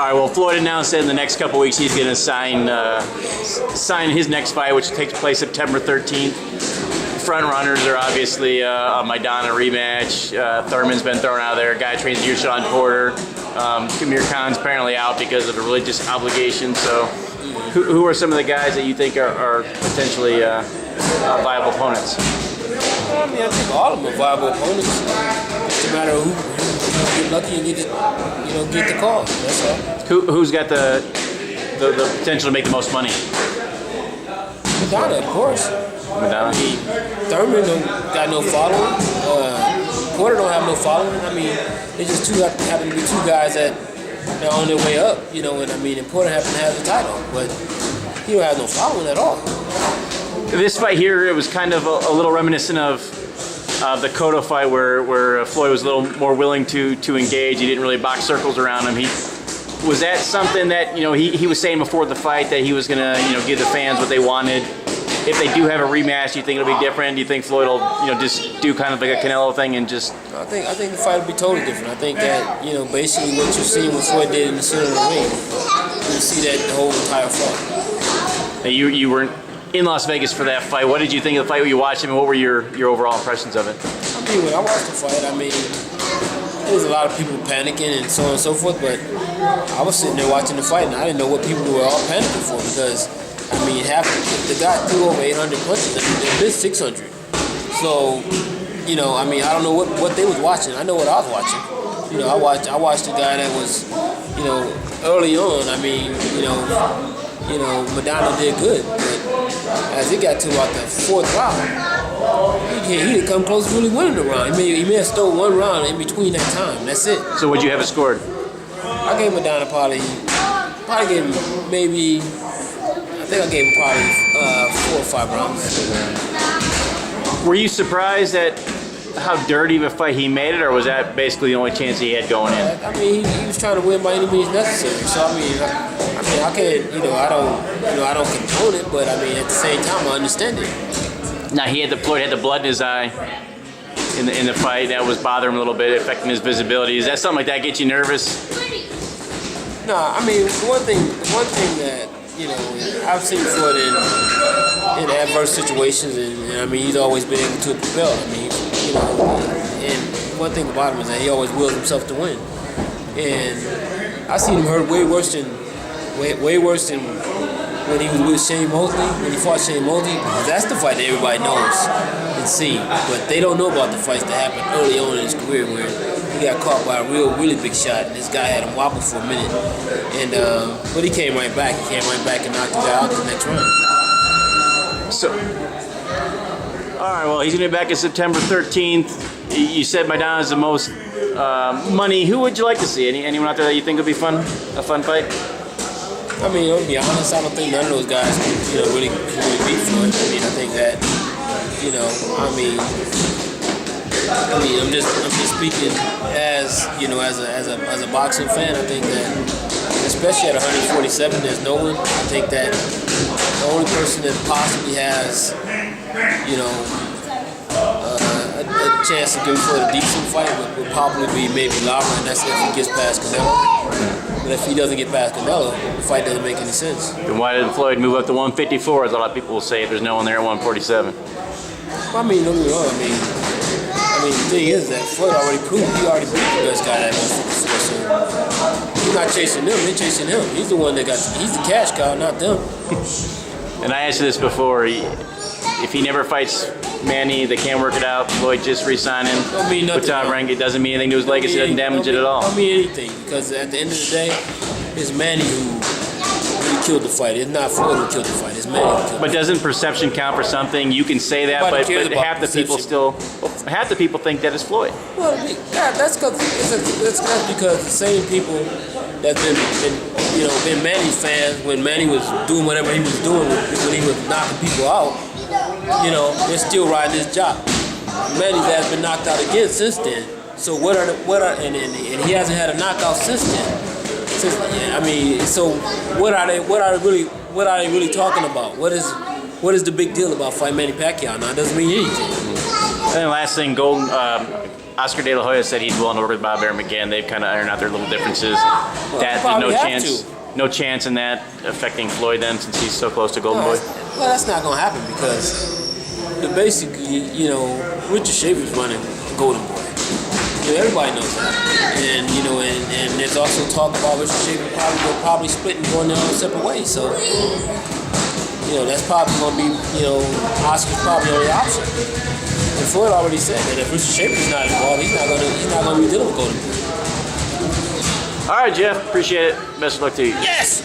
right, well, Floyd announced that in the next couple weeks he's going to sign his next fight, which takes place September 13th. Front runners are obviously a Maidana rematch. Thurman's been thrown out of there. Guy trains here, Sean Porter. Kamir Khan's apparently out because of a religious obligation. So, who are some of the guys that you think are potentially viable opponents? I mean, I think all of them are viable opponents. It's a matter of who get lucky and get the call. That's all. Who's got the potential to make the most money? Maidana, of course. Maidana. I mean, Thurman don't got no following. Porter don't have no following. I mean, they just happen to be two guys that are on their way up. And I mean, and Porter happen to have the title, but he don't have no following at all. This fight here, it was kind of a little reminiscent of the Cotto fight where Floyd was a little more willing to engage. He didn't really box circles around him. Was that something that he was saying before the fight that he was gonna give the fans what they wanted? If they do have a rematch, do you think it'll be different? Do you think Floyd will just do kind of like a Canelo thing and just? I think the fight will be totally different. I think that basically what you're seeing what Floyd did in the center of the ring, you see that the whole entire fight. Now you were in Las Vegas for that fight. What did you think of the fight when you watched him, and what were your overall impressions of it? I mean, when I watched the fight, there was a lot of people panicking and so on and so forth, but I was sitting there watching the fight, and I didn't know what people were all panicking for because, the guy threw over 800 punches, and they missed 600. So, I don't know what they was watching. I know what I was watching. I watched a guy that was, early on, Maidana did good, but as it got to about the fourth round, he had come close to really winning the round. He may have stole one round in between that time. That's it. So what'd you have it scored? I gave Maidana probably gave him maybe, I think I gave him probably 4 or 5 rounds. Were you surprised at how dirty of a fight he made it, or was that basically the only chance he had going in? He was trying to win by any means necessary. So I can't, I don't condone it, but at the same time, I understand it. Now Floyd had the blood in his eye in the fight. That was bothering him a little bit, affecting his visibility. Is that something like that get you nervous? No, one thing that I've seen Floyd in adverse situations, and he's always been able to prevail. And one thing about him is that he always wills himself to win. And I've seen him hurt way worse than when he was with Shane Mosley, when he fought Shane Mosley. That's the fight that everybody knows and seen, but they don't know about the fights that happened early on in his career where he got caught by a really big shot, and this guy had him wobble for a minute. And but he came right back. He came right back and knocked the guy out the next round. So, all right. Well, he's gonna be back on September 13th. You said Maidana's the most money. Who would you like to see? Anyone out there that you think would be a fun fight? To be honest, I don't think none of those guys really beat Floyd. I think that I'm just speaking as as a boxing fan. I think that especially at 147, there's no one. I think that the only person that possibly has a chance to give Floyd a decent fight would probably be maybe Lara, and that's if he gets past Canelo. But if he doesn't get past Canelo, the fight doesn't make any sense. Then why did Floyd move up to 154, as a lot of people will say, if there's no one there at 147? Don't get me wrong. The thing is that Floyd already proved the best guy at 154. So he's not chasing them; they're chasing him. He's the one he's the cash cow, not them. And I asked you this before. If he never fights Manny, they can't work it out. Floyd just re-signing. Don't mean nothing. With Top Rank, it doesn't mean anything to his legacy. It doesn't damage it at all. Don't mean anything, because at the end of the day, it's Manny who really killed the fight. It's not Floyd who killed the fight. It's Manny who killed the fight. But doesn't perception count for something? You can say that, but half the people think that it's Floyd. Well, that's because the same people that's been Manny's fans when Manny was doing whatever he was doing when he was knocking people out. They're still riding his job. Manny's has been knocked out again since then. So and he hasn't had a knockout since then. So what are they really talking about? What is what is the big deal about fighting Manny Pacquiao? Now, it doesn't mean anything. And then last thing, Oscar De La Hoya said he's willing to work with Bob Arum again. They've kind of ironed out their little differences. There's no chance in that affecting Floyd then, since he's so close to Golden Boy. Well, that's not going to happen because basically, Richard Schaefer's running Golden Boy. Everybody knows that, and and there's also talk about Richard Schaefer probably splitting, going their own separate ways. So, that's probably going to be, Oscar's probably the only option. And Floyd already said that if Richard Schaefer's not involved, he's not going to be dealing with Golden Boy. All right, Jeff. Appreciate it. Best of luck to you. Yes.